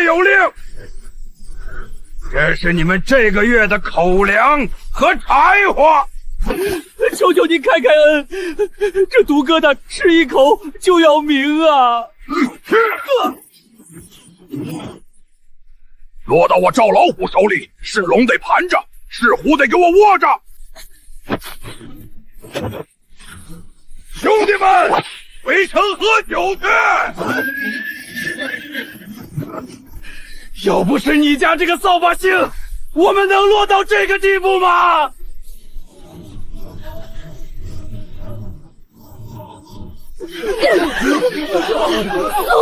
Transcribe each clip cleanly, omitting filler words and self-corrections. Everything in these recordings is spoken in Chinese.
有令，这是你们这个月的口粮和柴火。求求您开开恩，这毒疙瘩吃一口就要命啊！落到我赵老虎手里，是龙得盘着，是虎得给我窝着。兄弟们，回城喝酒去！要不是你家这个扫把星，我们能落到这个地步吗？苏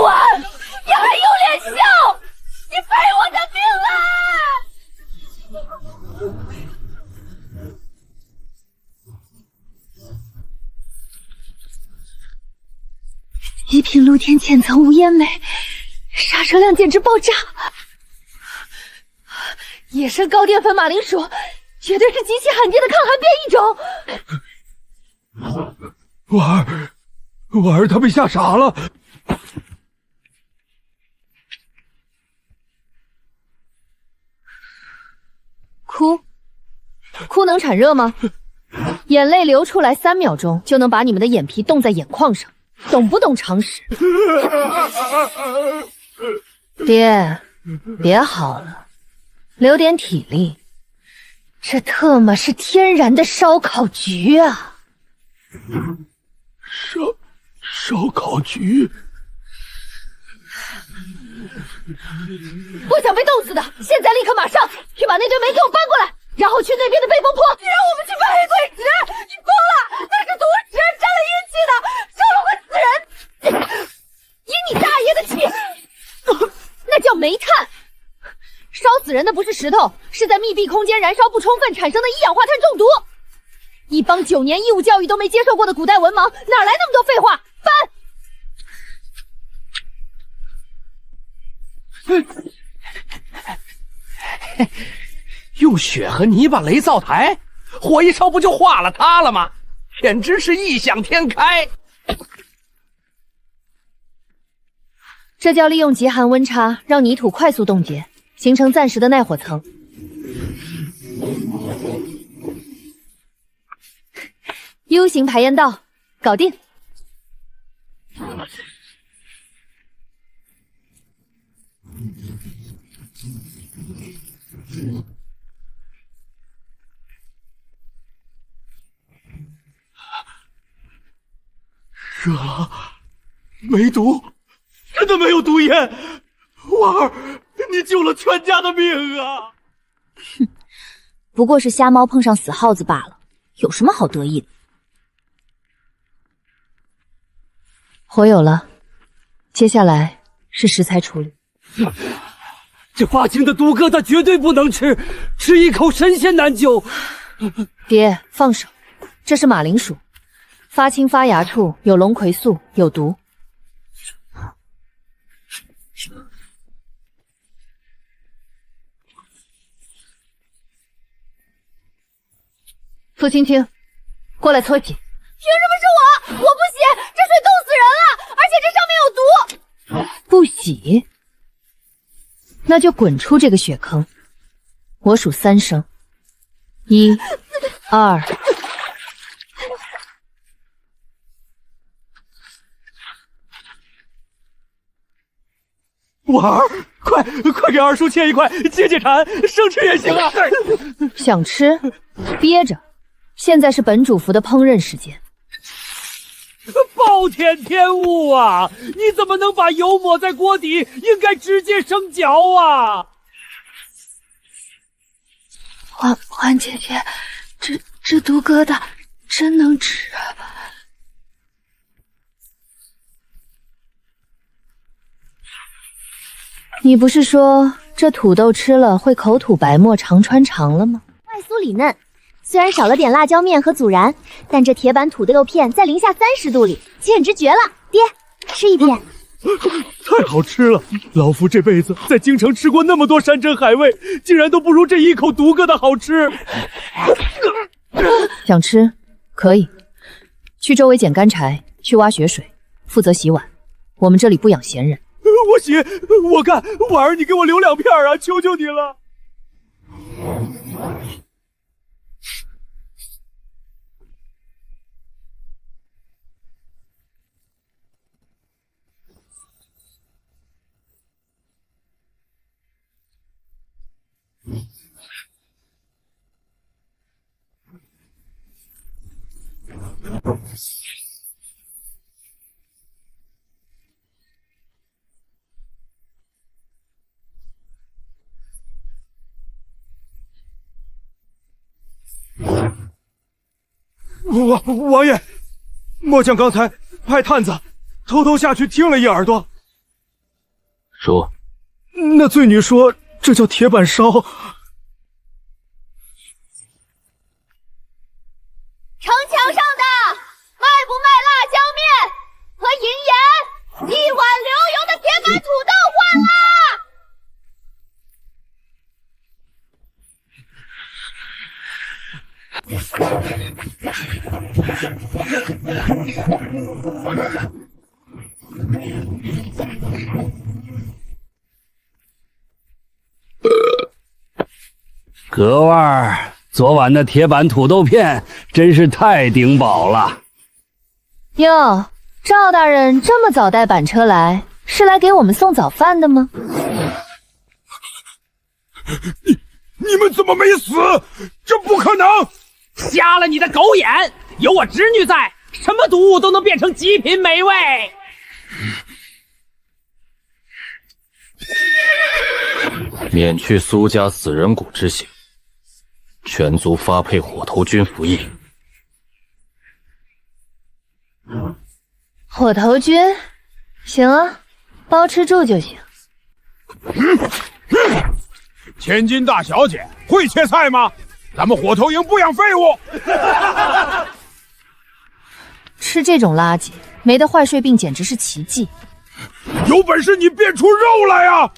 婉，你还有脸笑？你废我的命啊！一品露天浅层无烟煤，刹车量简直爆炸！野生高淀粉马铃薯，绝对是极其罕见的抗寒变异种。婉儿她被吓傻了。哭能产热吗？眼泪流出来3秒钟就能把你们的眼皮冻在眼眶上，懂不懂常识？爹，别好了，留点体力。这特么是天然的烧烤局啊！烧烤局。不想被冻死的，现在立刻马上去把那堆煤给我搬过来，然后去那边的背风坡。你让我们去搬黑鬼石？你疯了！那是毒石，沾了阴气的，烧了会死人。以你大爷的气，那叫煤炭。烧死人的不是石头，是在密闭空间燃烧不充分产生的一氧化碳中毒。一帮9年义务教育都没接受过的古代文盲，哪来那么多废话？搬！用血和泥巴垒灶台，火一烧不就化了它了吗？简直是异想天开。这叫利用极寒温差让泥土快速冻结，形成暂时的耐火层。U 型排烟道搞定。热了，没毒，真的没有毒烟。婉儿，你救了全家的命啊！哼，不过是瞎猫碰上死耗子罢了，有什么好得意的？火有了，接下来是食材处理。这发青的毒疙瘩绝对不能吃，吃一口神仙难救。爹，放手，这是马铃薯，发青发芽处有龙葵素，有毒。傅青青，过来搓洗。凭什么是我？我不洗，这水冻死人了，而且这上面有毒。不洗，那就滚出这个血坑。我数3声，1、2。婉儿，快给二叔切一块解解馋，生吃也行啊！想吃，憋着。现在是本主仆的烹饪时间。暴殄天物啊！你怎么能把油抹在锅底？应该直接生嚼啊！婉姐姐，这毒疙瘩真能吃啊！你不是说这土豆吃了会口吐白沫、肠穿肠了吗？外酥里嫩，虽然少了点辣椒面和孜然，但这铁板土豆片在零下30度里简直绝了！爹，吃一片。太好吃了！老夫这辈子在京城吃过那么多山珍海味，竟然都不如这一口毒疙瘩好吃。想吃可以去周围捡干柴，去挖雪水，负责洗碗。我们这里不养闲人。我洗，我干，婉儿，你给我留2片啊，求求你了。王爷，末将刚才派探子偷偷下去听了一耳朵。说，那醉女说这叫铁板烧。城墙上的卖不卖辣椒面和银盐？1碗流油的铁板土豆换啦！格外儿，昨晚的铁板土豆片真是太顶饱了。哟，赵大人这么早带板车来，是来给我们送早饭的吗？你们怎么没死？这不可能！瞎了你的狗眼！有我侄女在，什么毒物都能变成极品美味。免去苏家死人谷之刑，全族发配火头军服役。火头军，行啊，包吃住就行。千金大小姐会切菜吗？咱们火头营不养废物。吃这种垃圾，没得坏睡病简直是奇迹。有本事你变出肉来啊！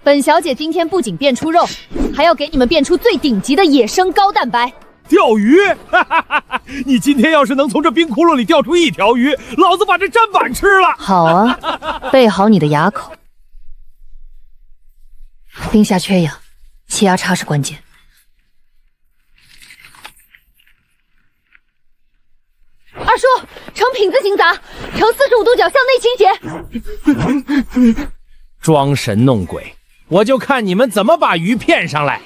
本小姐今天不仅变出肉，还要给你们变出最顶级的野生高蛋白。钓鱼？你今天要是能从这冰窟窿里钓出1条鱼，老子把这砧板吃了。好啊，备好你的牙口。冰下缺氧，气压差是关键。二叔，呈品字形砸，呈45度角向内倾斜。装神弄鬼，我就看你们怎么把鱼骗上来。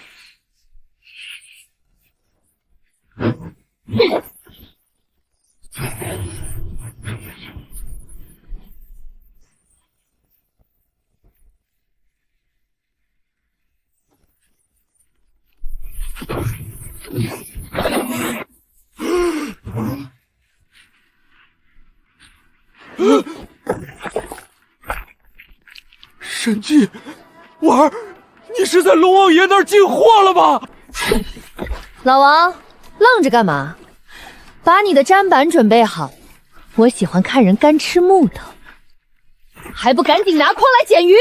神迹，婉儿，你是在龙王爷那儿进货了吧？老王，愣着干嘛？把你的砧板准备好，我喜欢看人干吃木头。还不赶紧拿筐来捡鱼！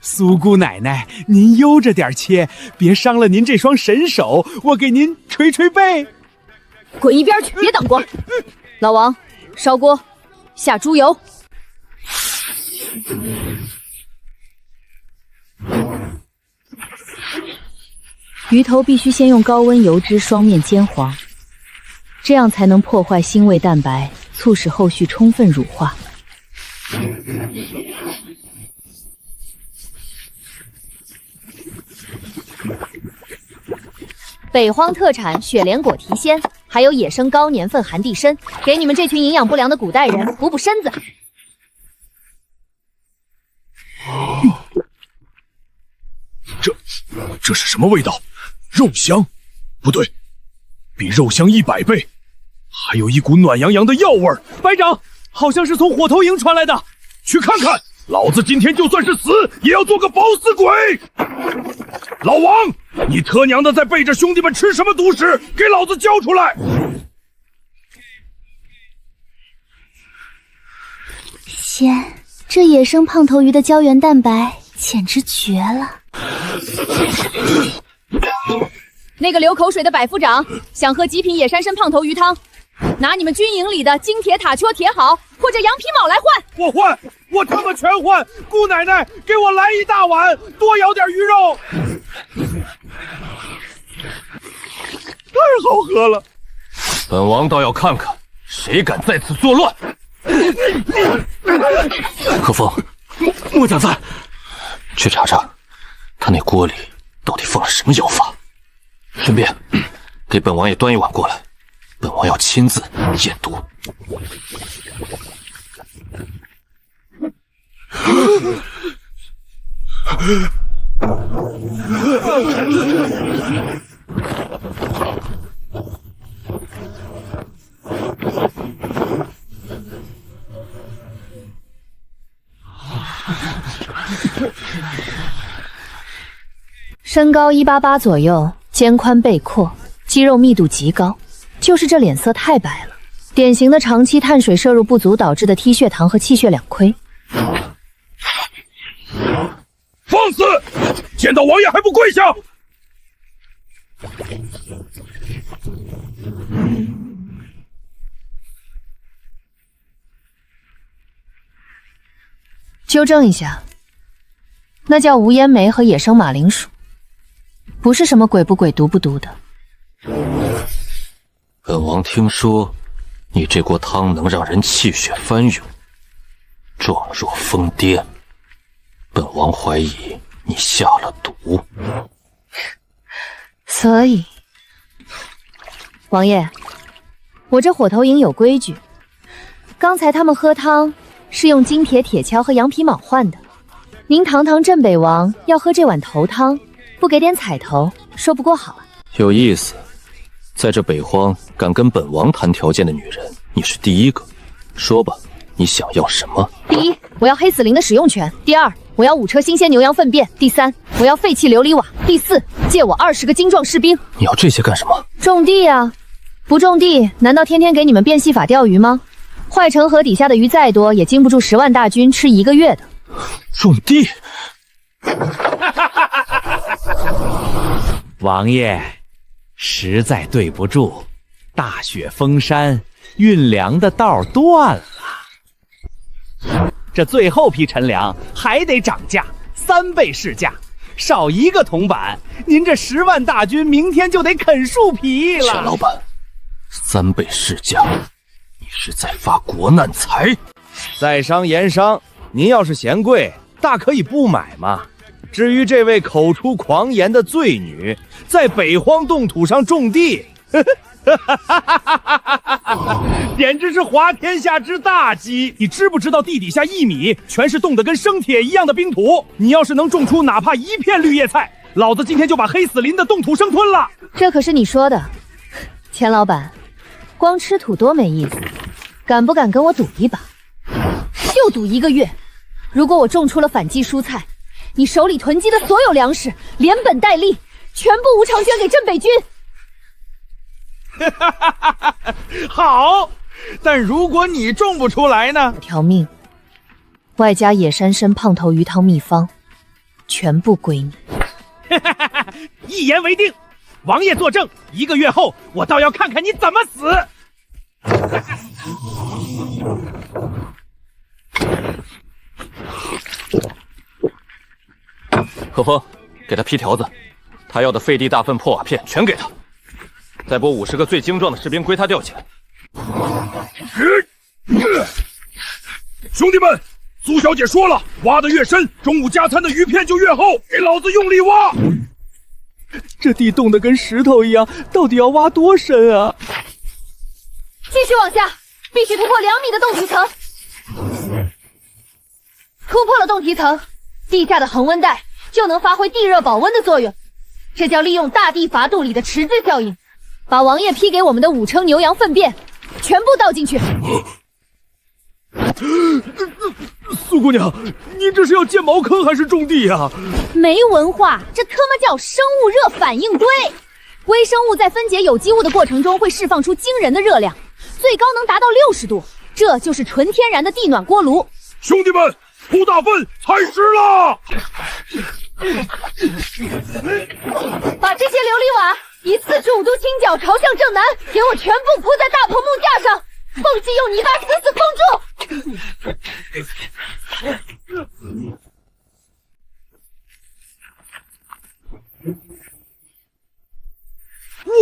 苏姑奶奶，您悠着点切，别伤了您这双神手，我给您捶捶背。滚一边去，别挡光！老王，烧锅，下猪油。鱼头必须先用高温油脂双面煎黄，这样才能破坏腥味蛋白，促使后续充分乳化。北荒特产雪莲果提鲜，还有野生高年份含地参，给你们这群营养不良的古代人补补身子。这是什么味道？肉香？不对，比肉香100倍，还有一股暖洋洋的药味儿。白长，好像是从火头营传来的，去看看。老子今天就算是死，也要做个饱死鬼！老王，你他娘的在背着兄弟们吃什么毒食？给老子交出来！天，这野生胖头鱼的胶原蛋白简直绝了！那个流口水的百夫长想喝极品野山参胖头鱼汤，拿你们军营里的金铁塔丘铁好或者羊皮卯来换。我换，我他妈全换！姑奶奶，给我来一大碗，多舀点鱼肉。太好喝了！本王倒要看看谁敢在此作乱。何风，末将在。去查查，他那锅里到底放了什么妖法。顺便给本王也端一碗过来，本王要亲自验毒。身高188左右，肩宽背阔，肌肉密度极高，就是这脸色太白了，典型的长期碳水摄入不足导致的低血糖和气血两亏。放肆！见到王爷还不跪下！纠正一下，那叫无烟梅和野生马铃薯，不是什么鬼不鬼毒不毒的。本王听说你这锅汤能让人气血翻涌，状若疯癫。本王怀疑你下了毒。所以，王爷，我这火头营有规矩，刚才他们喝汤是用金铁铁锹和羊皮卯换的。您堂堂镇北王要喝这碗头汤，不给点彩头，说不过好啊。有意思，在这北荒敢跟本王谈条件的女人，你是第一个。说吧，你想要什么？第一，我要黑死灵的使用权；第二，我要5车新鲜牛羊粪便；第三，我要废弃琉璃瓦；第四，借我20个精壮士兵。你要这些干什么？种地啊！不种地，难道天天给你们变戏法钓鱼吗？坏城河底下的鱼再多，也经不住10万大军吃1个月的。种地？王爷，实在对不住，大雪封山，运粮的道断了。这最后批陈粮还得涨价，3倍市价，少1个铜板，您这10万大军明天就得啃树皮了。钱老板，3倍市价，你是在发国难财？在商言商，您要是嫌贵，大可以不买嘛。至于这位口出狂言的罪女，在北荒冻土上种地，简直是滑天下之大稽！你知不知道地底下1米全是冻得跟生铁一样的冰土？你要是能种出哪怕1片绿叶菜，老子今天就把黑死林的冻土生吞了。这可是你说的，钱老板，光吃土多没意思，敢不敢跟我赌一把？就赌1个月，如果我种出了反季蔬菜，你手里囤积的所有粮食，连本带利，全部无偿捐给镇北军。好，但如果你种不出来呢？条命，外加野山参胖头鱼汤秘方，全部归你。一言为定，王爷作证，1个月后我倒要看看你怎么死。何风，给他批条子，他要的废地大粪破瓦片全给他，再拨50个最精壮的士兵归他调遣。兄弟们，苏小姐说了，挖得越深，中午加餐的鱼片就越厚，给老子用力挖！这地冻得跟石头一样，到底要挖多深啊？继续往下，必须突破2米的冻体层。突破了冻体层，地下的恒温带就能发挥地热保温的作用，这叫利用大地法度里的迟滞效应。把王爷批给我们的5称牛羊粪便全部倒进去。苏姑娘，你这是要建茅坑还是种地呀？没文化，这他妈叫生物热反应堆。微生物在分解有机物的过程中会释放出惊人的热量，最高能达到60度，这就是纯天然的地暖锅炉。兄弟们，出大粪踩屎了！把这些琉璃瓦以45度倾角朝向正南，给我全部铺在大棚木架上，缝隙用泥巴死死封住。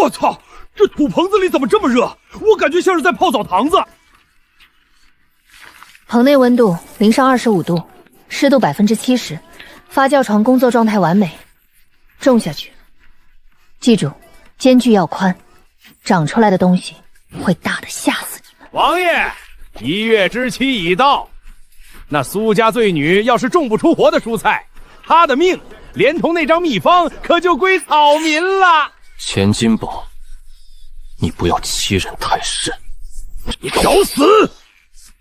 我操！这土棚子里怎么这么热？我感觉像是在泡澡堂子。棚内温度零上25度，湿度70%，发酵床工作状态完美。种下去，记住，间距要宽，长出来的东西会大的吓死你们。王爷，1月之期已到，那苏家醉女要是种不出活的蔬菜，她的命连同那张秘方可就归草民了。钱金宝，你不要欺人太甚！你找死！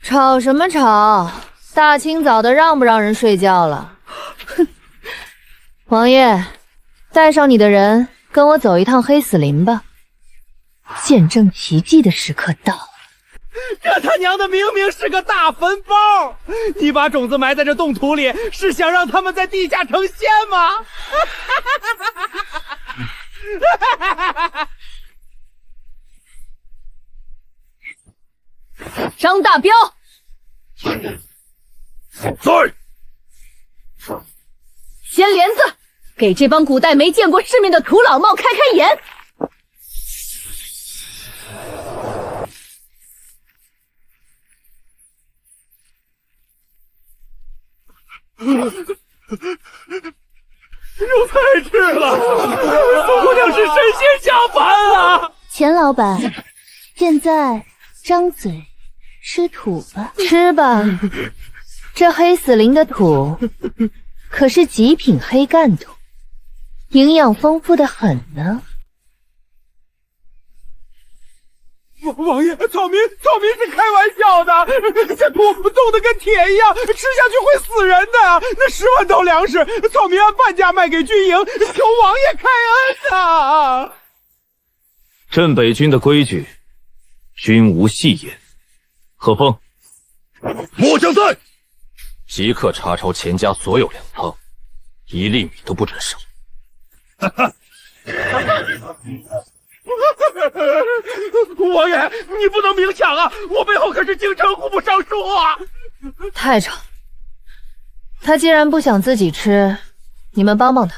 吵什么吵？大清早的，让不让人睡觉了？哼！王爷，带上你的人，跟我走一趟黑死林吧。见证奇迹的时刻到了。这他娘的明明是个大坟包！你把种子埋在这冻土里，是想让他们在地下成仙吗？张大彪，在。掀帘子，给这帮古代没见过世面的土老帽开开眼。有菜吃了，苏姑娘是神仙下凡啊！钱老板，现在张嘴吃土吧，吃吧。这黑死林的土可是极品黑干土，营养丰富的很呢。王爷，草民是开玩笑的，这土冻得跟铁一样，吃下去会死人的。那10万头粮食，草民按半价卖给军营，求王爷开恩啊！镇北军的规矩，均无戏言。贺峰，末将在。即刻查抄钱家所有粮仓，1粒米都不准少。王爷，你不能明抢啊！我背后可是京城户部尚书啊！太吵！他既然不想自己吃，你们帮帮他。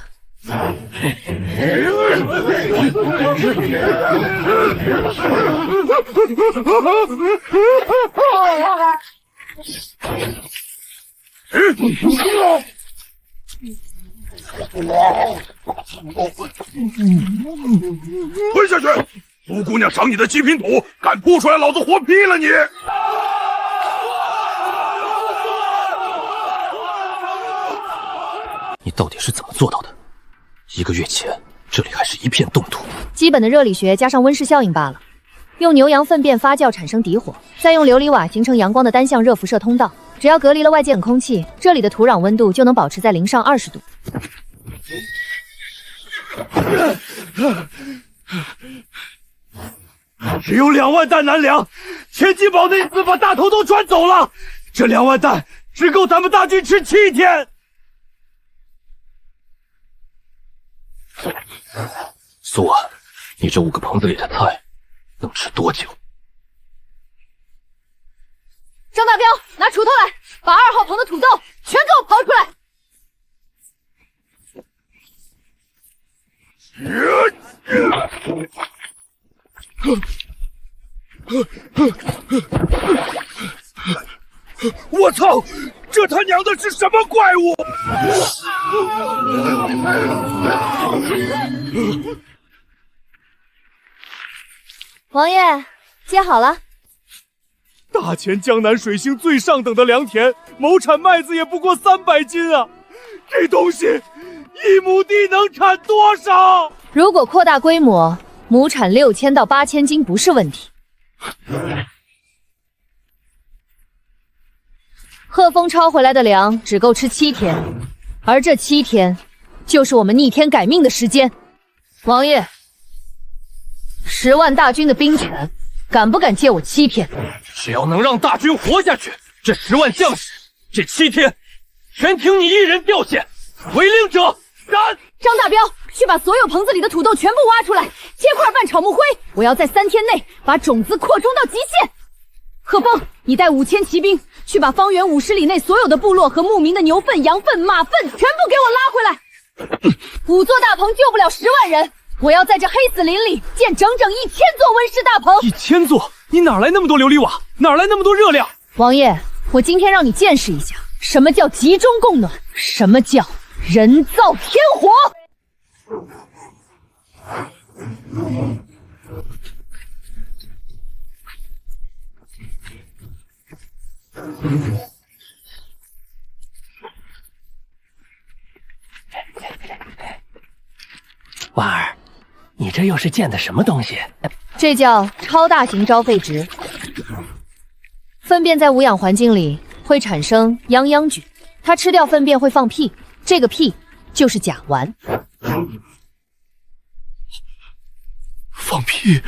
滚下去！苏姑娘赏你的极品土，敢扑出来，老子活劈了你！你到底是怎么做到的？1个月前，这里还是一片冻土。基本的热力学加上温室效应罢了。用牛羊粪便发酵产生底火，再用琉璃瓦形成阳光的单向热辐射通道。只要隔离了外界冷空气，这里的土壤温度就能保持在0上20度。只有2万担南粮，钱金宝那次把大头都转走了，这2万担只够咱们大军吃7天。苏安，你这5个棚子里的菜能吃多久？张大彪，拿锄头来，把2号棚的土豆全给我刨出来。我操！这他娘的是什么怪物？王爷，接好了。大前江南水星最上等的良田，亩产麦子也不过300斤啊！这东西1亩地能产多少？如果扩大规模，亩产6000到8000斤不是问题。贺峰抄回来的粮只够吃7天，而这7天就是我们逆天改命的时间。王爷，10万大军的兵权，敢不敢借我7天？只要能让大军活下去，这10万将士，这7天全听你一人调遣。违令者张大彪，去把所有棚子里的土豆全部挖出来，切块拌炒木灰。我要在3天内把种子扩充到极限。贺峰，你带5000骑兵去把方圆50里内所有的部落和牧民的牛粪、羊粪、马粪全部给我拉回来。5座大棚救不了10万人，我要在这黑死林里建整整1000座温室大棚。1000座？你哪来那么多琉璃瓦？哪来那么多热量？王爷，我今天让你见识一下，什么叫集中供暖，什么叫人造天火。婉儿，你这又是建的什么东西？这叫超大型招废值。粪便在无氧环境里会产生泱泱菌，它吃掉粪便会放屁，这个屁就是甲烷。放屁！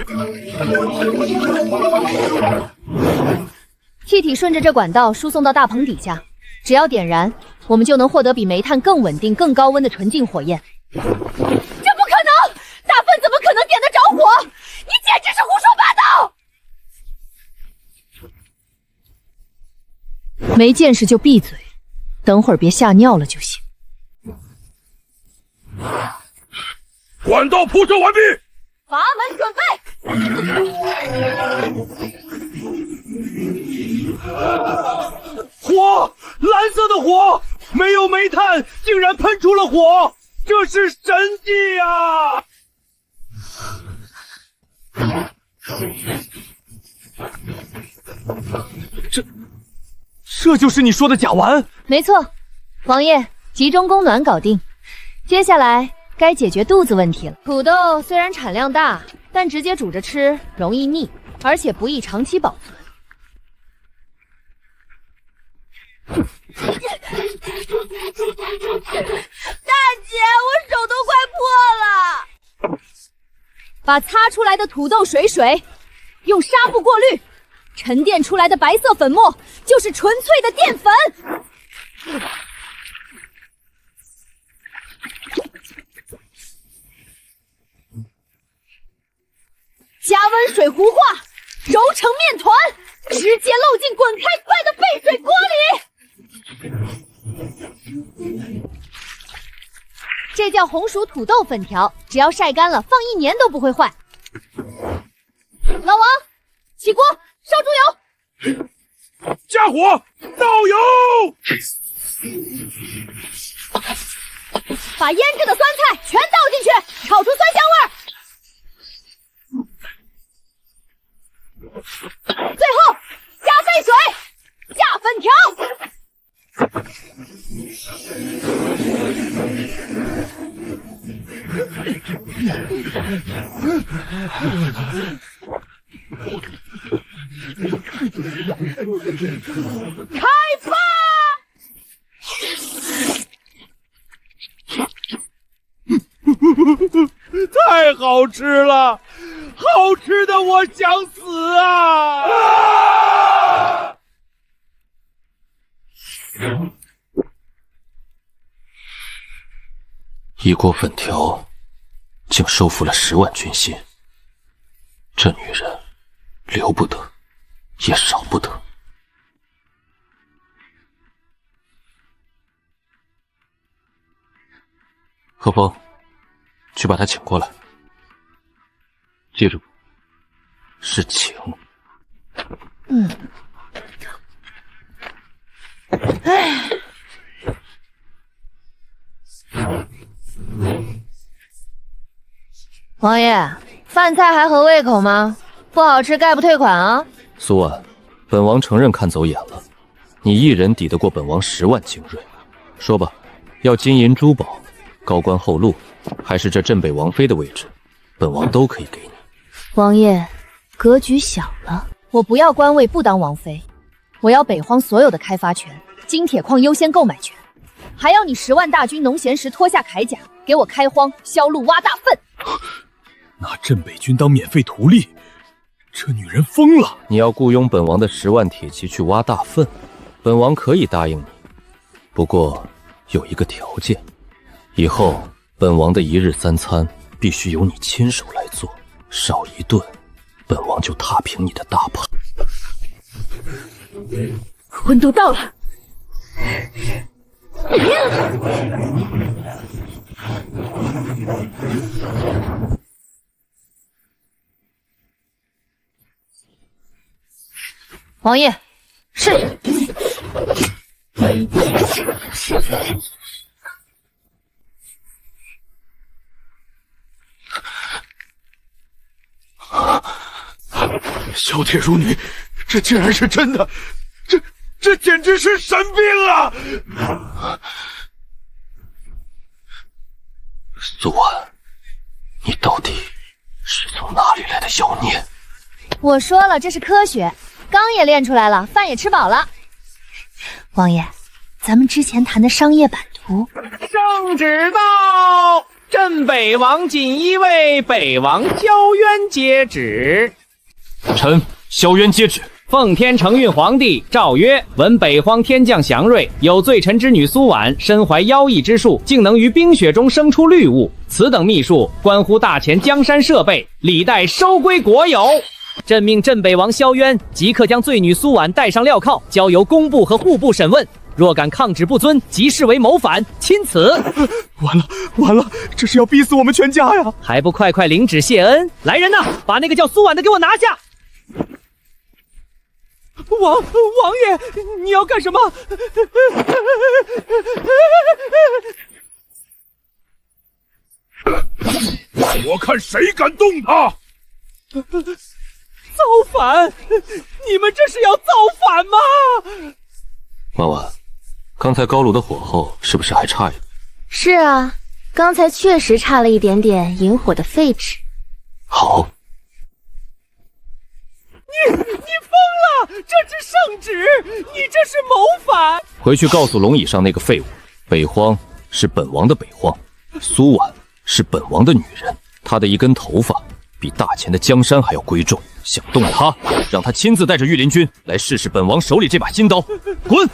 气体顺着这管道输送到大棚底下，只要点燃，我们就能获得比煤炭更稳定、更高温的纯净火焰。这不可能！大粪怎么可能点得着火？你简直是胡说八道！没见识就闭嘴，等会儿别吓尿了就行。管道铺设完毕，阀门准备。火，蓝色的火，没有煤炭，竟然喷出了火，这是神迹啊！这就是你说的甲烷？没错，王爷，集中供暖搞定，接下来该解决肚子问题了。土豆虽然产量大，但直接煮着吃容易腻，而且不易长期保存。大姐，我手都快破了。把擦出来的土豆水用纱布过滤，沉淀出来的白色粉末就是纯粹的淀粉。加温水糊化，揉成面团，直接漏进滚开快的沸水锅里。这叫红薯土豆粉条，只要晒干了，放1年都不会坏。老王，起锅，烧猪油，加火，倒油，把腌制的酸菜全倒进去，炒出酸香味儿。最后加沸水，下粉条。开发！太好吃了，好吃的我想死啊！一锅粉条，竟收服了10万军心。这女人，留不得，也少不得。何风，去把她请过来。记住，是请。王爷，饭菜还合胃口吗？不好吃概不退款啊！苏婉，本王承认看走眼了，你一人抵得过本王10万精锐。说吧，要金银珠宝、高官厚禄，还是这镇北王妃的位置，本王都可以给你。王爷，格局小了，我不要官位，不当王妃，我要北荒所有的开发权，金铁矿优先购买权，还要你10万大军农闲时脱下铠甲，给我开荒、销路、挖大粪。拿镇北军当免费图利，这女人疯了！你要雇佣本王的10万铁骑去挖大粪，本王可以答应你，不过有一个条件，以后本王的一日三餐必须由你亲手来做，少一顿，本王就踏平你的大盘。温度到了。王爷，是。小铁淑女，这竟然是真的，这简直是神兵啊！苏婉，你到底是从哪里来的妖孽？我说了，这是科学，刚也练出来了，饭也吃饱了。王爷，咱们之前谈的商业版图，圣旨到，镇北王锦衣卫北王萧渊接旨。臣萧渊接旨。奉天承运皇帝诏曰：闻北荒天降祥瑞，有罪臣之女苏婉身怀妖异之术，竟能于冰雪中生出绿雾。此等秘术关乎大前江山社稗，理待收归国有。朕命镇北王萧渊即刻将罪女苏婉带上镣铐，交由工部和户部审问。若敢抗旨不遵，即视为谋反，钦此。完了，这是要逼死我们全家呀！还不快领旨谢恩！来人呐，把那个叫苏婉的给我拿下！王爷，你要干什么？我看谁敢动他！造反！你们这是要造反吗？婉婉，刚才高炉的火候是不是还差一点？是啊，刚才确实差了一点点引火的废纸。好。你疯了！这是圣旨，你这是谋反！回去告诉龙椅上那个废物，北荒是本王的北荒，苏婉是本王的女人，她的一根头发比大前的江山还要贵重。想动她，让她亲自带着御林军来试试本王手里这把金刀。滚！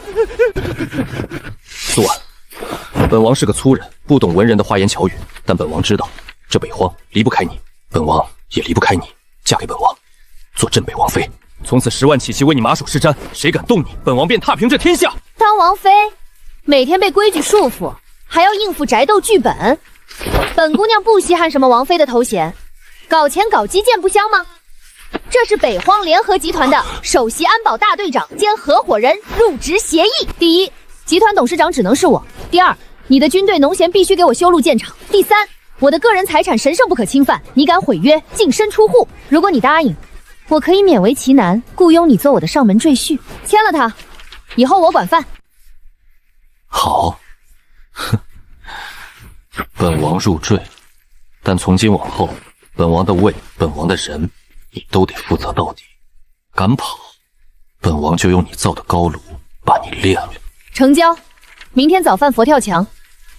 苏婉，本王是个粗人，不懂文人的花言巧语，但本王知道，这北荒离不开你，本王也离不开你。嫁给本王，做镇北王妃，从此10万骑骑为你马首是瞻，谁敢动你，本王便踏平这天下。当王妃，每天被规矩束缚，还要应付宅斗剧本。本姑娘不稀罕什么王妃的头衔，搞钱搞基建不香吗？这是北荒联合集团的首席安保大队长兼合伙人入职协议。第一，集团董事长只能是我；第二，你的军队农闲必须给我修路建厂；第三，我的个人财产神圣不可侵犯，你敢毁约，净身出户。如果你答应，我可以勉为其难雇佣你做我的上门赘婿。签了它，以后我管饭。好，哼，本王入赘，但从今往后，本王的位，本王的人，你都得负责到底。敢跑，本王就用你造的高炉把你炼了。成交，明天早饭佛跳墙。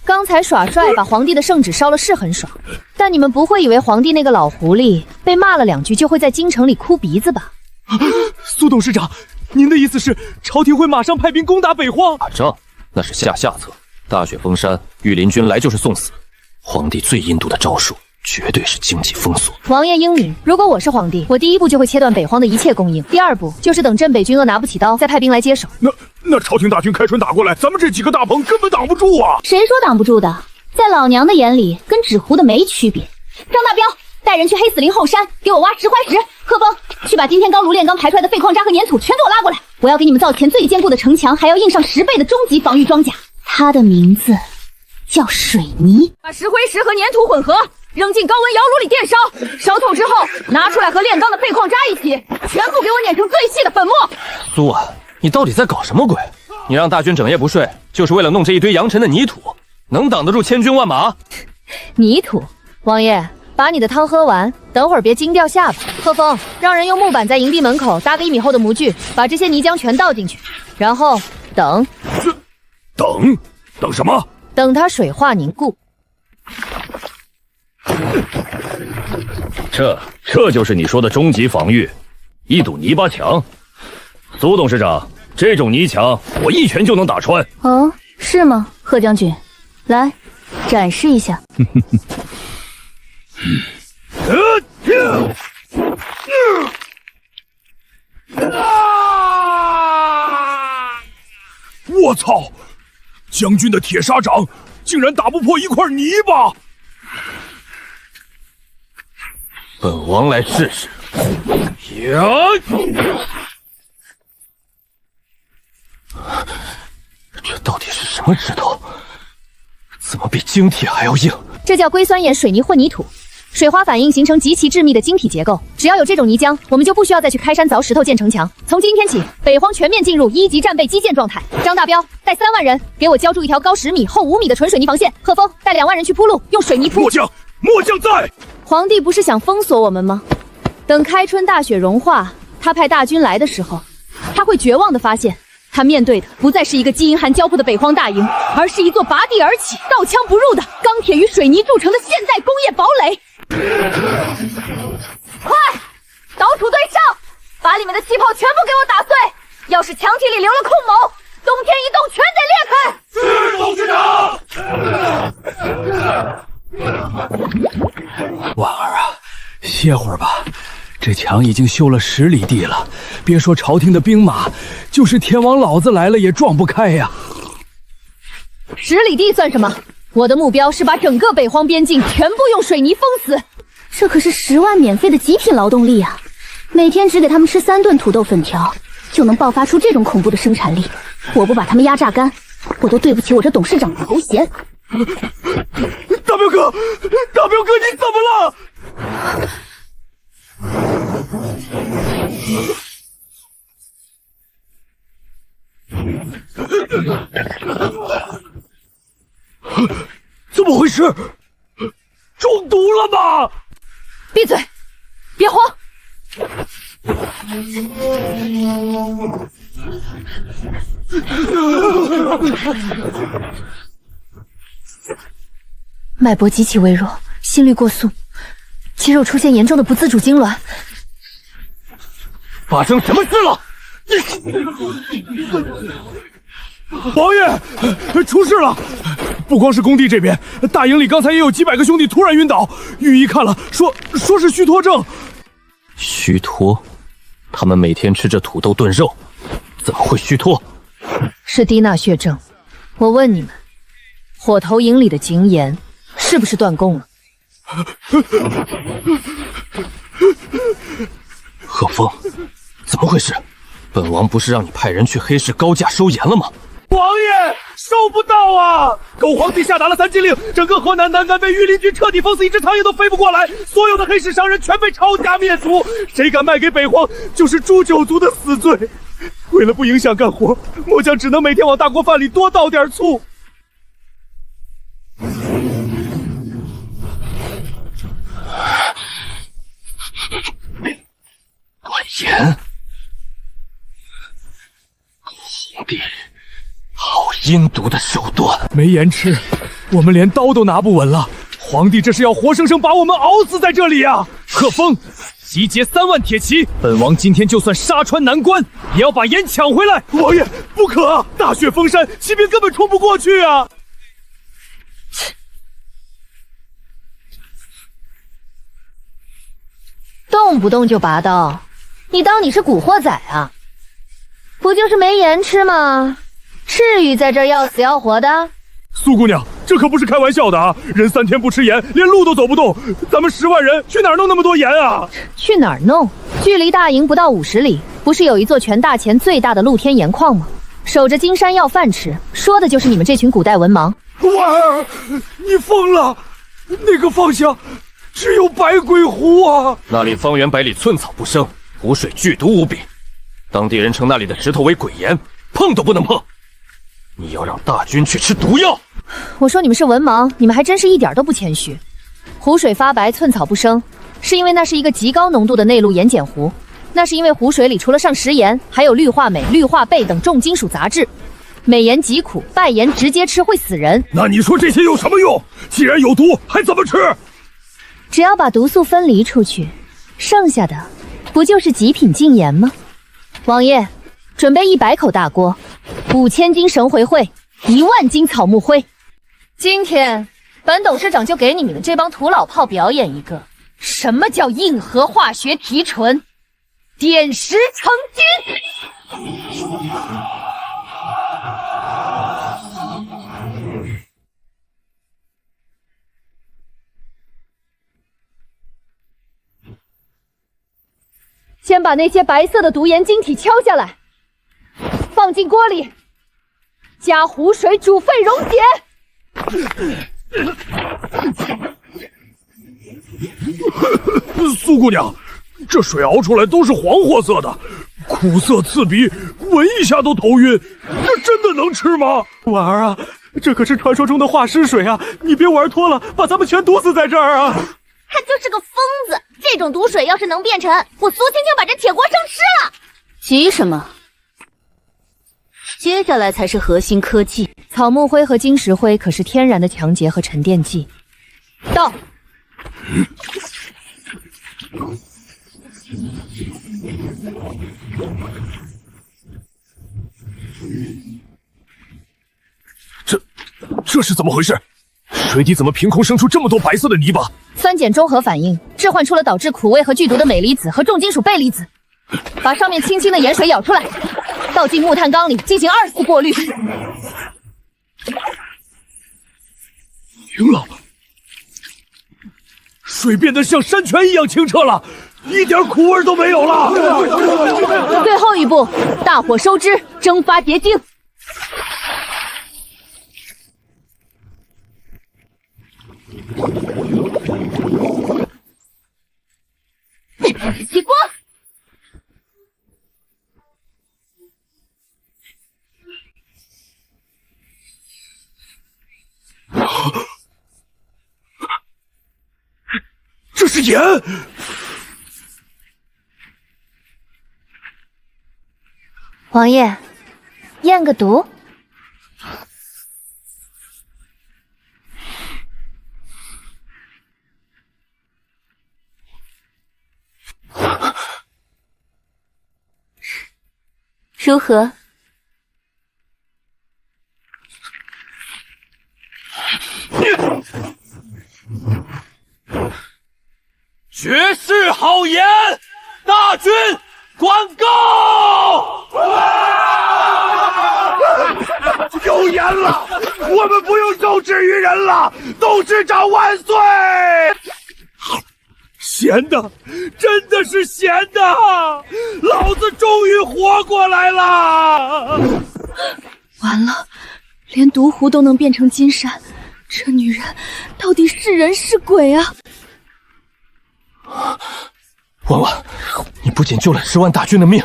刚才耍帅把皇帝的圣旨烧了是很爽，但你们不会以为皇帝那个老狐狸被骂了2句就会在京城里哭鼻子吧？苏董事长，您的意思是朝廷会马上派兵攻打北荒？打仗那是下策，大雪封山，御林军来就是送死。皇帝最阴毒的招数绝对是经济封锁。王爷英明，如果我是皇帝，我第一步就会切断北荒的一切供应，第二步就是等镇北军拿不起刀，再派兵来接手。那朝廷大军开春打过来，咱们这几个大棚根本挡不住啊！谁说挡不住的？在老娘的眼里，跟纸糊的没区别。张大彪，带人去黑死林后山，给我挖石块石。贺峰，去把今天高炉炼钢排出来的废矿渣和粘土全给我拉过来。我要给你们造前最坚固的城墙，还要印上10倍的终极防御装甲。它的名字叫水泥。把石灰石和粘土混合，扔进高温窑炉里电烧，烧透之后拿出来和炼钢的废矿渣一起，全部给我碾成最细的粉末。苏婉，你到底在搞什么鬼？你让大军整夜不睡，就是为了弄这一堆扬尘的泥土，能挡得住千军万马？泥土，王爷，把你的汤喝完，等会儿别惊掉下巴。贺峰，让人用木板在营地门口搭个1米厚的模具，把这些泥浆全倒进去，然后等。等什么？等它水化凝固。这就是你说的终极防御，一堵泥巴墙。苏董事长，这种泥墙我一拳就能打穿。哦，是吗，贺将军？来，展示一下。我操！将军的铁砂掌竟然打不破一块泥巴！本王来试试。呀！这到底是什么石头？怎么比晶铁还要硬？这叫硅酸盐水泥混凝土，水花反应形成极其致密的晶体结构。只要有这种泥浆，我们就不需要再去开山凿石头建城墙。从今天起，北荒全面进入1级战备基建状态。张大彪带3万人给我浇筑一条高10米、厚5米的纯水泥防线。贺峰带2万人去铺路，用水泥铺。末将在。皇帝不是想封锁我们吗？等开春大雪融化，他派大军来的时候，他会绝望地发现，他面对的不再是一个饥寒交迫的北荒大营，而是一座拔地而起、刀枪不入的钢铁与水泥铸成的现代工业堡垒。快，捣土队上，把里面的气泡全部给我打碎！要是墙体里留了空隙，冬天一动全得裂开！婉儿啊，歇会儿吧。这墙已经修了10里地了，别说朝廷的兵马，就是天王老子来了也撞不开呀。10里地算什么？我的目标是把整个北荒边境全部用水泥封死。这可是10万免费的极品劳动力啊！每天只给他们吃3顿土豆粉条，就能爆发出这种恐怖的生产力。我不把他们压榨干，我都对不起我这董事长的头衔。大彪哥，你怎么了？怎么回事？中毒了吗？闭嘴，别慌。脉搏极其微弱，心率过速，肌肉出现严重的不自主痉挛。发生什么事了？王爷，出事了！不光是工地这边，大营里刚才也有几百个兄弟突然晕倒，御医看了，说是虚脱症。虚脱？他们每天吃着土豆炖肉，怎么会虚脱？是低钠血症。我问你们，火头营里的井眼是不是断供了？贺峰，怎么回事？本王不是让你派人去黑市高价收盐了吗？王爷，收不到啊！狗皇帝下达了3禁令，整个河南南干被御林军彻底封死，一只苍蝇都飞不过来。所有的黑市商人全被抄家灭族，谁敢卖给北荒，就是诛九族的死罪。为了不影响干活，末将只能每天往大锅饭里多倒点醋。断盐，皇帝。好阴毒的手段！没盐吃，我们连刀都拿不稳了。皇帝这是要活生生把我们熬死在这里啊！贺峰，集结3万铁骑，本王今天就算杀穿难关，也要把盐抢回来。王爷，不可！大雪封山，骑兵根本冲不过去啊！动不动就拔刀，你当你是古惑仔啊？不就是没盐吃吗？至于在这儿要死要活的？苏姑娘，这可不是开玩笑的啊！人3天不吃盐，连路都走不动。咱们10万人去哪儿弄那么多盐啊？去哪儿弄？距离大营不到50里，不是有一座全大前最大的露天盐矿吗？守着金山要饭吃，说的就是你们这群古代文盲。婉儿，你疯了！那个方向只有百鬼湖啊！那里方圆百里寸草不生，湖水剧毒无比，当地人称那里的石头为鬼盐，碰都不能碰。你要让大军去吃毒药？我说你们是文盲，你们还真是一点都不谦虚。湖水发白，寸草不生，是因为那是一个极高浓度的内陆盐碱湖。那是因为湖水里除了上食盐，还有氯化镁、氯化钡等重金属杂质。镁盐极苦，败盐直接吃会死人。那你说这些有什么用？既然有毒，还怎么吃？只要把毒素分离出去，剩下的不就是极品净盐吗？王爷，准备100口大锅，5000斤绳回会，1万斤草木灰。今天本董事长就给你们这帮土老炮表演一个什么叫硬核化学提纯，点石成金。先把那些白色的毒盐晶体敲下来，放进锅里，加湖水煮沸溶解。苏姑娘，这水熬出来都是黄褐色的，苦涩刺鼻，闻一下都头晕。这真的能吃吗？婉儿啊，这可是传说中的化尸水啊！你别玩脱了，把咱们全毒死在这儿啊！他就是个疯子，这种毒水要是能变成，我苏青就把这铁锅生吃了。急什么？接下来才是核心科技。草木灰和金石灰可是天然的强结和沉淀剂。到。这是怎么回事？水底怎么凭空生出这么多白色的泥巴？酸碱中和反应置换出了导致苦味和剧毒的镁离子和重金属钡离子。把上面清清的盐水舀出来，倒进木炭缸里进行2次过滤。赢了！水变得像山泉一样清澈了，一点苦味都没有了。最后一步，大火收汁，蒸发结晶。起锅！这是盐！王爷，验个毒。如何？绝世好盐，大军广告！有盐了，我们不用受制于人了！董事长万岁！咸的，真的是咸的！老子终于活过来了！完了，连毒壶都能变成金山，这女人到底是人是鬼啊？婉婉，你不仅救了10万大军的命，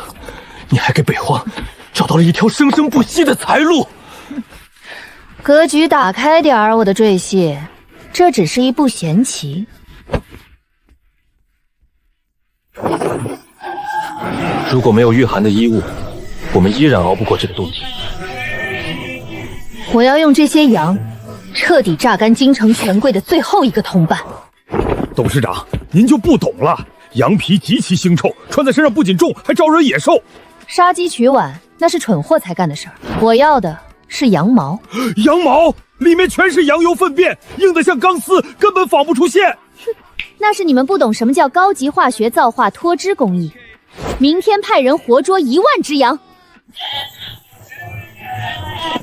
你还给北荒找到了一条生生不息的财路。格局打开点儿，我的赘婿，这只是一步闲棋。如果没有御寒的衣物，我们依然熬不过这个冬天。我要用这些羊，彻底榨干京城权贵的最后一个同伴。董事长，您就不懂了，羊皮极其腥臭，穿在身上不仅重，还招惹野兽。杀鸡取卵，那是蠢货才干的事儿。我要的是羊毛。羊毛里面全是羊油粪便，硬得像钢丝，根本纺不出线。那是你们不懂什么叫高级化学造化脱脂工艺。明天派人活捉1万只羊。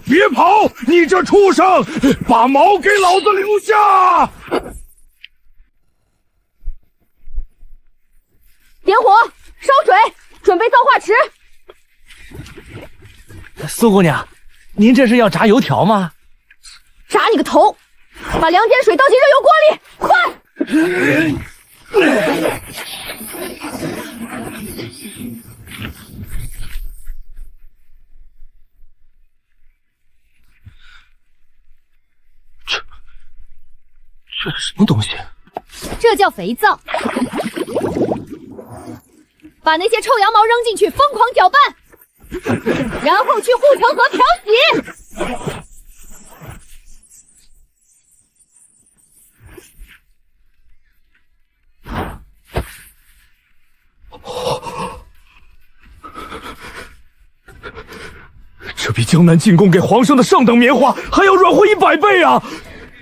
别跑！你这畜生，把毛给老子留下！点火，烧水，准备造化池。苏姑娘，您这是要炸油条吗？炸你个头！把凉碱水倒进热油锅里，快！这是什么东西？这叫肥皂。把那些臭羊毛扔进去，疯狂搅拌，然后去护城河漂洗。这比江南进贡给皇上的上等棉花还要软和100倍啊！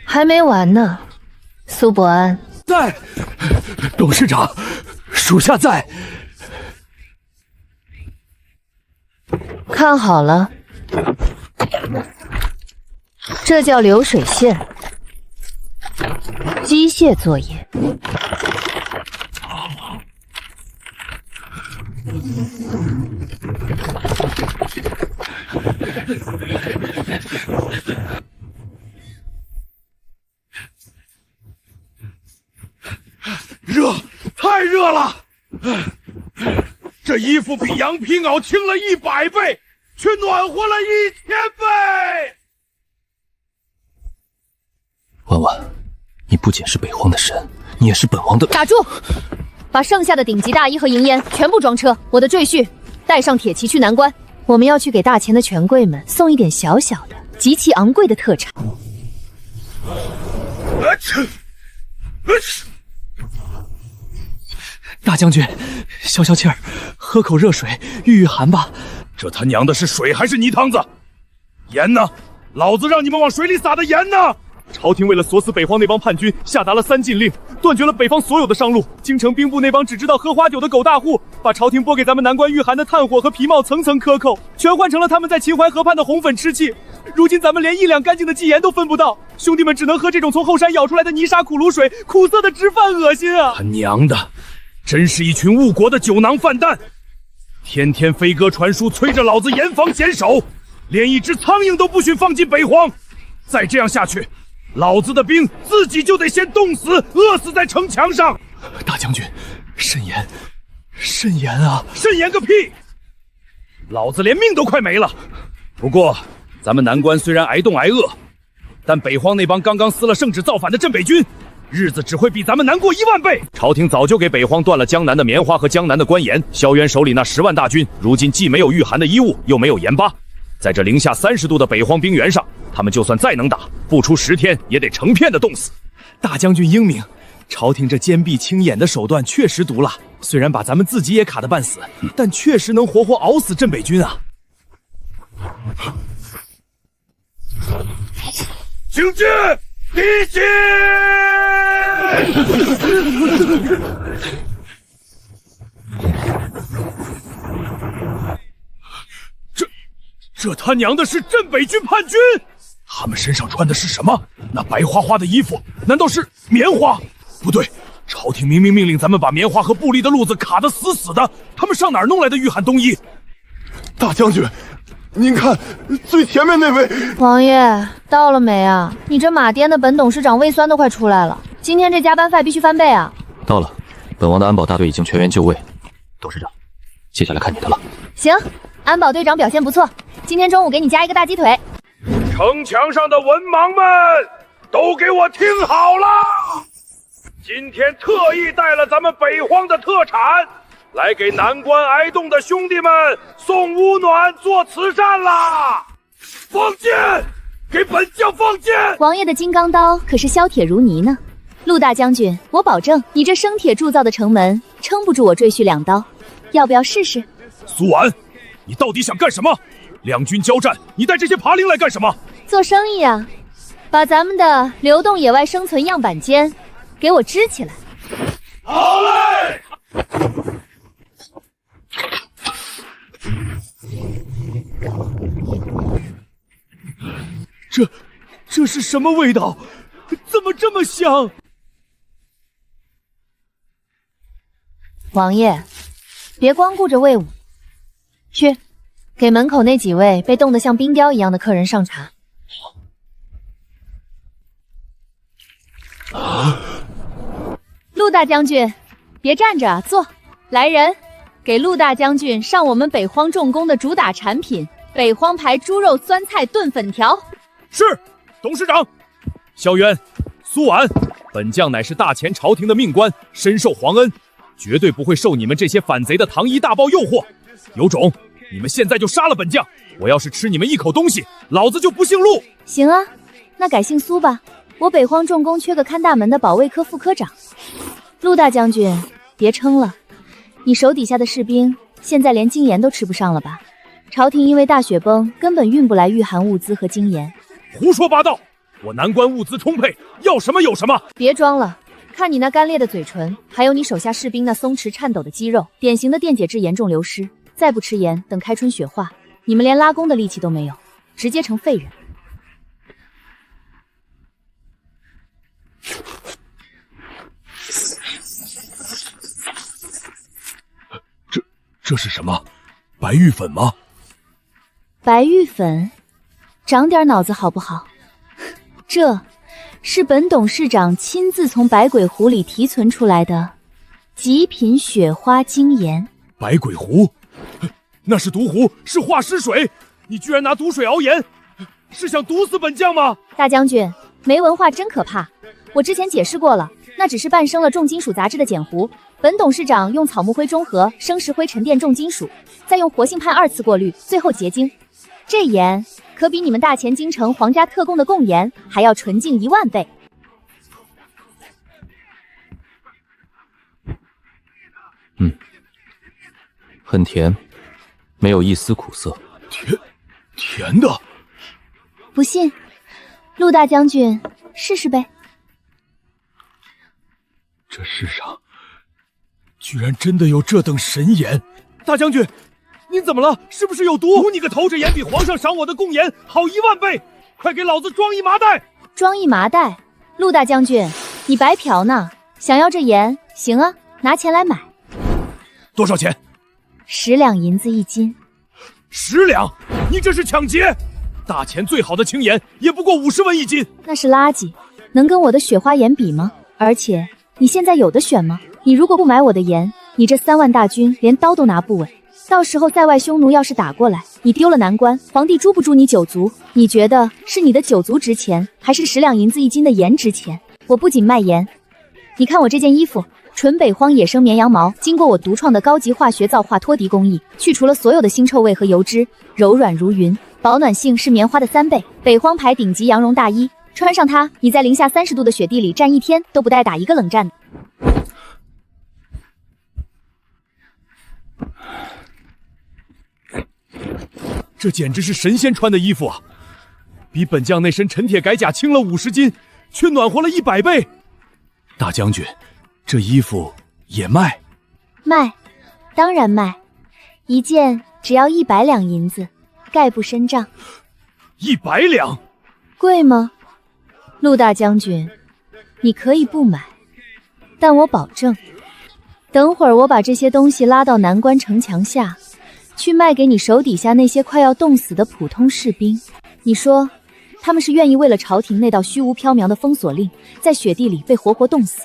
还没完呢，苏伯安。在，董事长，属下在。看好了，这叫流水线，机械作业。热，太热了！这衣服比羊皮袄轻了100倍，却暖和了1000倍。婉婉，你不仅是北荒的神，你也是本王的。打住！把剩下的顶级大衣和银烟全部装车。我的赘婿带上铁骑去南关，我们要去给大钱的权贵们送一点小小的、极其昂贵的特产。大将军，消消气儿，喝口热水御御寒吧。这他娘的是水还是泥汤子？盐呢？老子让你们往水里撒的盐呢！朝廷为了锁死北荒那帮叛军，下达了3禁令，断绝了北方所有的商路。京城兵部那帮只知道喝花酒的狗大户，把朝廷拨给咱们南关御寒的炭火和皮帽层层克扣，全换成了他们在秦淮河畔的红粉吃气。如今咱们连1两干净的祭盐都分不到，兄弟们只能喝这种从后山舀出来的泥沙苦卤水，苦涩的直犯恶心啊！他娘的，真是一群误国的酒囊饭蛋！天天飞鸽传书，催着老子严防严守，连一只苍蝇都不许放进北荒。再这样下去，老子的兵自己就得先冻死、饿死在城墙上。大将军，慎言，慎言啊！慎言个屁！老子连命都快没了。不过，咱们南关虽然挨冻挨饿，但北荒那帮刚刚撕了圣旨造反的镇北军，日子只会比咱们难过1万倍。朝廷早就给北荒断了江南的棉花和江南的官盐，萧渊手里那10万大军，如今既没有御寒的衣物，又没有盐巴，在这零下30度的北荒冰原上，他们就算再能打，不出10天也得成片的冻死。大将军英明，朝廷这坚壁清眼的手段确实毒辣，虽然把咱们自己也卡得半死，但确实能活活熬死镇北军啊！请进，敌进！这他娘的是镇北军叛军！他们身上穿的是什么？那白花花的衣服，难道是棉花？不对，朝廷明明命令咱们把棉花和布力的路子卡得死死的，他们上哪儿弄来的御寒冬衣？大将军，您看最前面那位。王爷到了没啊？你这马颠的本董事长胃酸都快出来了，今天这加班费必须翻倍啊！到了，本王的安保大队已经全员就位。董事长，接下来看你的了。行，安保队长表现不错，今天中午给你加一个大鸡腿。城墙上的文盲们，都给我听好了！今天特意带了咱们北荒的特产，来给南关挨冻的兄弟们送乌暖、做慈善啦！放箭，给本将放箭！王爷的金刚刀可是削铁如泥呢。陆大将军，我保证你这生铁铸造的城门撑不住我赘婿2刀，要不要试试？苏婉，你到底想干什么？两军交战，你带这些爬灵来干什么？做生意啊，把咱们的流动野外生存样板间给我支起来。好嘞！这是什么味道？怎么这么香？王爷，别光顾着喂我，去给门口那几位被冻得像冰雕一样的客人上茶。陆大将军，别站着，坐。来人，给陆大将军上我们北荒重工的主打产品——北荒牌猪肉酸菜炖粉条。是，董事长。萧渊、苏婉，本将乃是大前朝廷的命官，深受皇恩，绝对不会受你们这些反贼的糖衣大包诱惑。有种，你们现在就杀了本将！我要是吃你们一口东西，老子就不姓陆。行啊，那改姓苏吧。我北荒重工缺个看大门的保卫科副科长。陆大将军，别撑了，你手底下的士兵现在连精盐都吃不上了吧？朝廷因为大雪崩根本运不来御寒物资和精盐。胡说八道！我南关物资充沛，要什么有什么。别装了，看你那干裂的嘴唇，还有你手下士兵那松弛颤抖的肌肉，典型的电解质严重流失。再不吃盐，等开春雪化，你们连拉弓的力气都没有，直接成废人。这是什么？白玉粉吗？白玉粉，长点脑子好不好？这是本董事长亲自从百鬼湖里提存出来的极品雪花精盐。百鬼湖，那是毒湖，是化尸水。你居然拿毒水熬盐，是想毒死本将吗？大将军，没文化真可怕。我之前解释过了，那只是半生了重金属杂质的碱糊。本董事长用草木灰中和生石灰沉淀重金属，再用活性炭2次过滤，最后结晶。这盐可比你们大前京城皇家特供的贡盐还要纯净10000倍。很甜，没有一丝苦涩。甜的。不信，陆大将军试试呗。这世上居然真的有这等神盐！大将军，您怎么了？是不是有毒？毒你个头！这盐比皇上赏我的贡盐好10000倍！快给老子装一麻袋！装一麻袋？陆大将军，你白嫖呢！想要这盐，行啊，拿钱来买。多少钱？10两银子1斤。10两？你这是抢劫！大钱最好的青盐也不过50文1斤。那是垃圾，能跟我的雪花盐比吗？而且你现在有的选吗？你如果不买我的盐，你这3万大军连刀都拿不稳。到时候在外匈奴要是打过来，你丢了南关，皇帝诛不诛你9族？你觉得是你的9族值钱，还是10两银子1斤的盐值钱？我不仅卖盐，你看我这件衣服，纯北荒野生绵羊毛，经过我独创的高级化学皂化脱涤工艺，去除了所有的腥臭味和油脂，柔软如云，保暖性是棉花的3倍。北荒牌顶级羊绒大衣，穿上它，你在零下30度的雪地里站1天都不带打一个冷战的。这简直是神仙穿的衣服啊！比本将那身陈铁铠甲轻了50斤，却暖和了100倍。大将军，这衣服也卖？卖，当然卖，一件只要100两银子，概不深账。100两？贵吗？陆大将军，你可以不买，但我保证，等会儿我把这些东西拉到南关城墙下，去卖给你手底下那些快要冻死的普通士兵。你说，他们是愿意为了朝廷那道虚无缥缈的封锁令，在雪地里被活活冻死，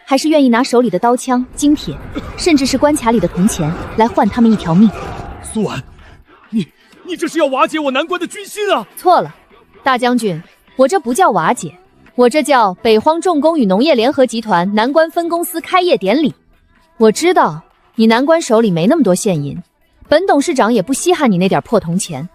还是愿意拿手里的刀枪、金铁，甚至是关卡里的铜钱来换他们一条命？苏婉，你这是要瓦解我南关的军心啊！错了，大将军，我这不叫瓦解，我这叫北荒重工与农业联合集团南关分公司开业典礼。我知道你南关手里没那么多现银，本董事长也不稀罕你那点破铜钱。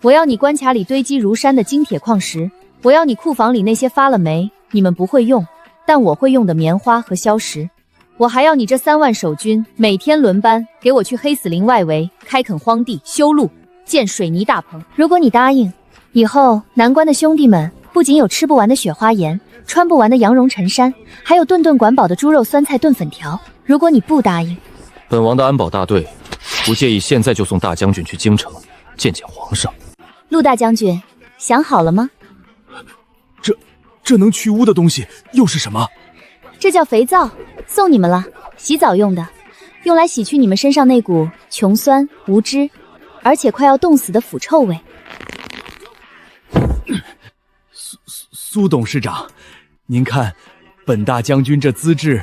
我要你关卡里堆积如山的金铁矿石，我要你库房里那些发了霉、你们不会用，但我会用的棉花和硝石。我还要你这3万守军每天轮班给我去黑死林外围开垦荒地、修路、建水泥大棚。如果你答应，以后南关的兄弟们不仅有吃不完的雪花盐，穿不完的羊绒衬衫，还有顿顿管饱的猪肉酸菜炖粉条。如果你不答应，本王的安保大队不介意现在就送大将军去京城见见皇上。陆大将军，想好了吗？这能去污的东西又是什么？这叫肥皂，送你们了，洗澡用的，用来洗去你们身上那股穷酸、无知，而且快要冻死的腐臭味。苏董事长，您看本大将军这资质，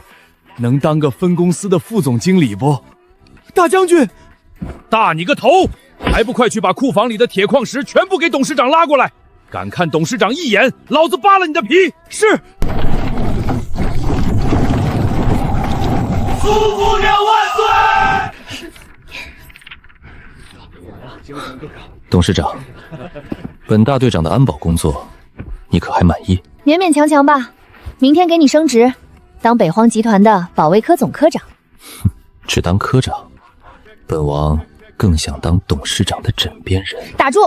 能当个分公司的副总经理不？大将军，大你个头！还不快去把库房里的铁矿石全部给董事长拉过来！敢看董事长一眼，老子扒了你的皮！是。苏姑娘万岁！董事长，本大队长的安保工作，你可还满意？勉勉强强吧。明天给你升职，当北荒集团的保卫科总科长。只当科长，本王更想当董事长的枕边人。打住！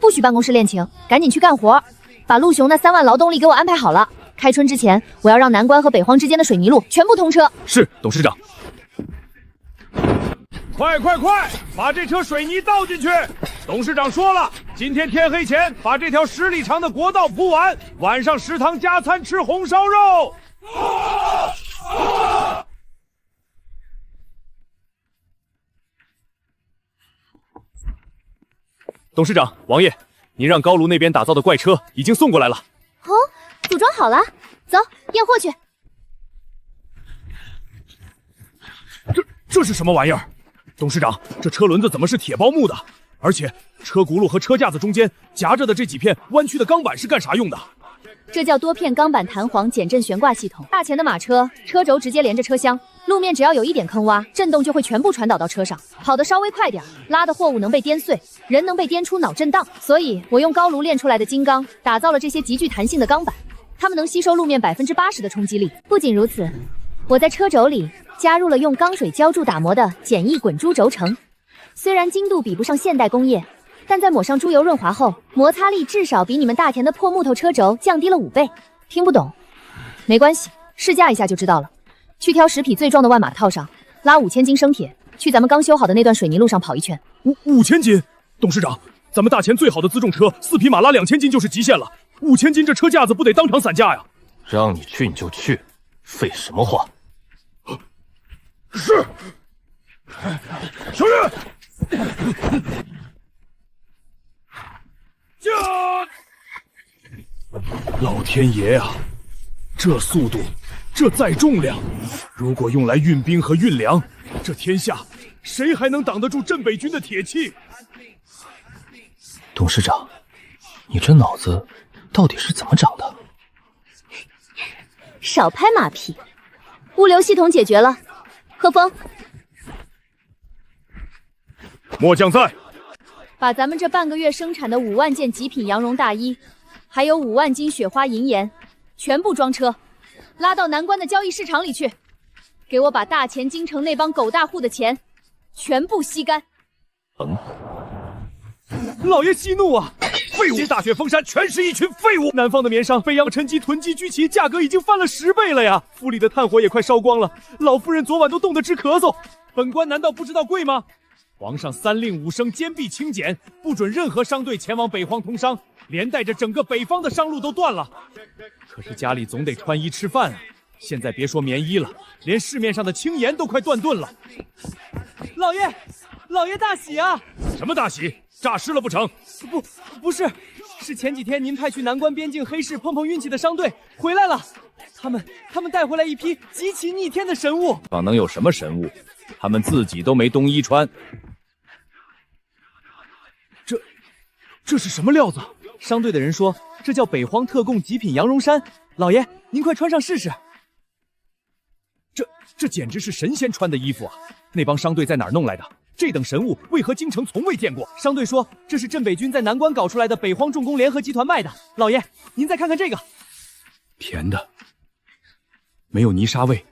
不许办公室恋情，赶紧去干活，把陆雄那3万劳动力给我安排好了。开春之前，我要让南关和北荒之间的水泥路全部通车。是，董事长。快，把这车水泥倒进去！董事长说了，今天天黑前把这条10里长的国道铺完，晚上食堂加餐吃红烧肉。董事长，王爷，您让高炉那边打造的怪车已经送过来了。哦，组装好了，走，验货去。这是什么玩意儿？董事长，这车轮子怎么是铁包木的？而且车轱辘和车架子中间夹着的这几片弯曲的钢板是干啥用的？这叫多片钢板弹簧减震悬挂系统。大前的马车，车轴直接连着车厢，路面只要有一点坑洼，震动就会全部传导到车上，跑得稍微快点，拉的货物能被颠碎，人能被颠出脑震荡。所以我用高炉炼出来的金刚打造了这些极具弹性的钢板，它们能吸收路面80%的冲击力。不仅如此，我在车轴里加入了用钢水浇筑打磨的简易滚珠轴承，虽然精度比不上现代工业，但在抹上猪油润滑后，摩擦力至少比你们大田的破木头车轴降低了5倍。听不懂？没关系，试驾一下就知道了。去挑10匹最壮的万马套上，拉5000斤生铁，去咱们刚修好的那段水泥路上跑一圈。5000斤？董事长，咱们大前最好的辎重车4匹马拉2000斤就是极限了，5000斤这车架子不得当场散架呀？让你去你就去，废什么话？是，小月，老天爷啊，这速度，这载重量，如果用来运兵和运粮，这天下谁还能挡得住镇北军的铁器？董事长，你这脑子到底是怎么长的？少拍马屁，物流系统解决了。贺峰，末将在。把咱们这半个月生产的5万件极品羊绒大衣，还有5万斤雪花银盐，全部装车，拉到南关的交易市场里去。给我把大前京城那帮狗大户的钱全部吸干。老爷息怒啊！废物！大雪封山全是一群废物！南方的棉商、北洋陈机囤积居奇，价格已经翻了10倍了呀！府里的炭火也快烧光了，老夫人昨晚都冻得直咳嗽。本官难道不知道贵吗？皇上3令5声，坚壁清简，不准任何商队前往北荒通商，连带着整个北方的商路都断了。可是家里总得穿衣吃饭啊！现在别说棉衣了，连市面上的青盐都快断顿了。老爷大喜啊！什么大喜？诈尸了不成？不是，是前几天您派去南关边境黑市碰碰运气的商队回来了，他们带回来一批极其逆天的神物。方能有什么神物？他们自己都没冬衣穿。这是什么料子？商队的人说，这叫北荒特供极品羊绒衫。老爷，您快穿上试试。这简直是神仙穿的衣服啊！那帮商队在哪儿弄来的？这等神物为何京城从未见过？商队说这是镇北军在南关搞出来的北荒重工联合集团卖的。老爷，您再看看这个，甜的，没有泥沙味，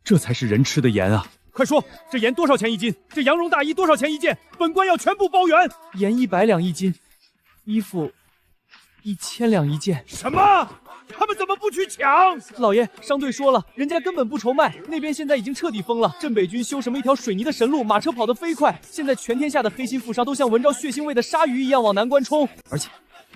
这才是人吃的盐啊！快说，这盐多少钱一斤？这羊绒大衣多少钱一件？本官要全部包圆。盐100两一斤，衣服1000两一件。什么？他们怎么不去抢？老爷，商队说了，人家根本不愁卖，那边现在已经彻底封了。镇北军修什么一条水泥的神路，马车跑得飞快，现在全天下的黑心富商都像闻着血腥味的鲨鱼一样往南关冲。而且，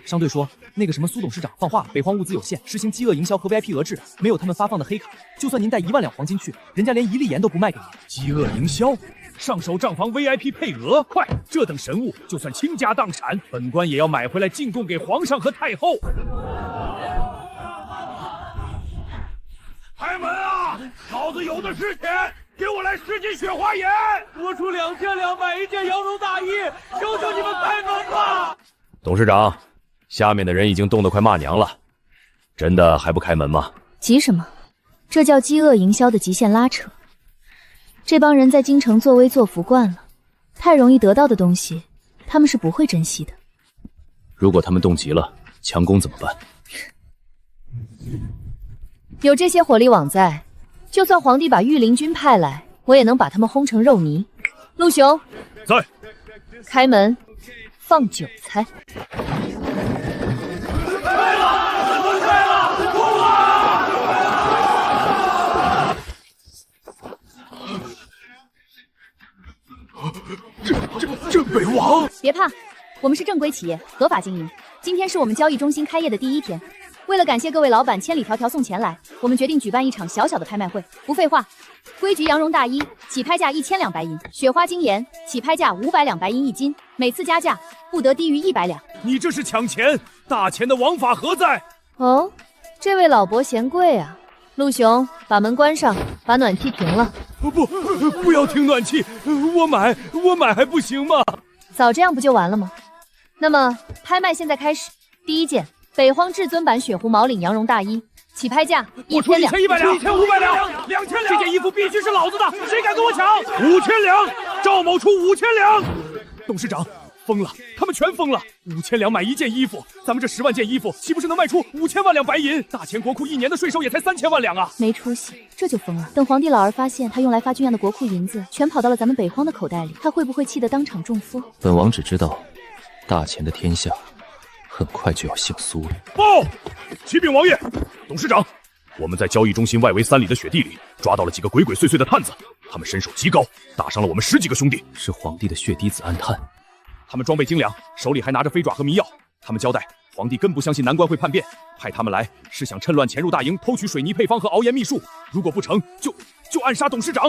商队说那个什么苏董事长放话，北荒物资有限，实行饥饿营销和 VIP 额制，没有他们发放的黑卡，就算您带1万两黄金去，人家连1粒盐都不卖给您。饥饿营销？上手账房 VIP 配额，快！这等神物，就算倾家荡产，本官也要买回来进贡给皇上和太后。开门啊！老子有的是钱，给我来10斤雪花盐！我出2000两买一件羊绒大衣，求求你们开门吧！董事长，下面的人已经冻得快骂娘了，真的还不开门吗？急什么？这叫饥饿营销的极限拉扯。这帮人在京城作威作福惯了，太容易得到的东西，他们是不会珍惜的。如果他们冻急了，强攻怎么办？有这些火力网在，就算皇帝把御林军派来，我也能把他们轰成肉泥。陆雄，在。开门，放韭菜。镇北王，别怕，我们是正规企业，合法经营。今天是我们交易中心开业的第一天，为了感谢各位老板千里迢迢送钱来，我们决定举办一场小小的拍卖会。不废话，规矩羊绒大衣起拍价1200白银，雪花精盐起拍价500两白银一斤，每次加价不得低于100两。你这是抢钱，大钱的王法何在？哦，这位老伯嫌贵啊。陆雄，把门关上，把暖气停了。不要停暖气，我买还不行吗？早这样不就完了吗？那么拍卖现在开始，第一件北荒至尊版雪狐毛领羊绒大衣，起拍价1000两，1100两，1500两，2000两，这件衣服必须是老子的，谁敢跟我抢？5000两，赵某出5000两。董事长疯了，他们全疯了！5000两买一件衣服，咱们这10万件衣服，岂不是能卖出5000万两白银？大钱国库1年的税收也才3000万两啊！没出息，这就疯了。等皇帝老儿发现他用来发军饷的国库银子全跑到了咱们北荒的口袋里，他会不会气得当场中风？本王只知道，大钱的天下很快就要姓苏了。报，启禀王爷，董事长，我们在交易中心外围3里的雪地里抓到了几个鬼鬼祟祟的探子，他们身手极高，打伤了我们10几个兄弟。是皇帝的血滴子暗探。他们装备精良，手里还拿着飞爪和迷药。他们交代，皇帝根不相信南关会叛变，派他们来是想趁乱潜入大营，偷取水泥配方和熬盐秘术。如果不成就暗杀董事长。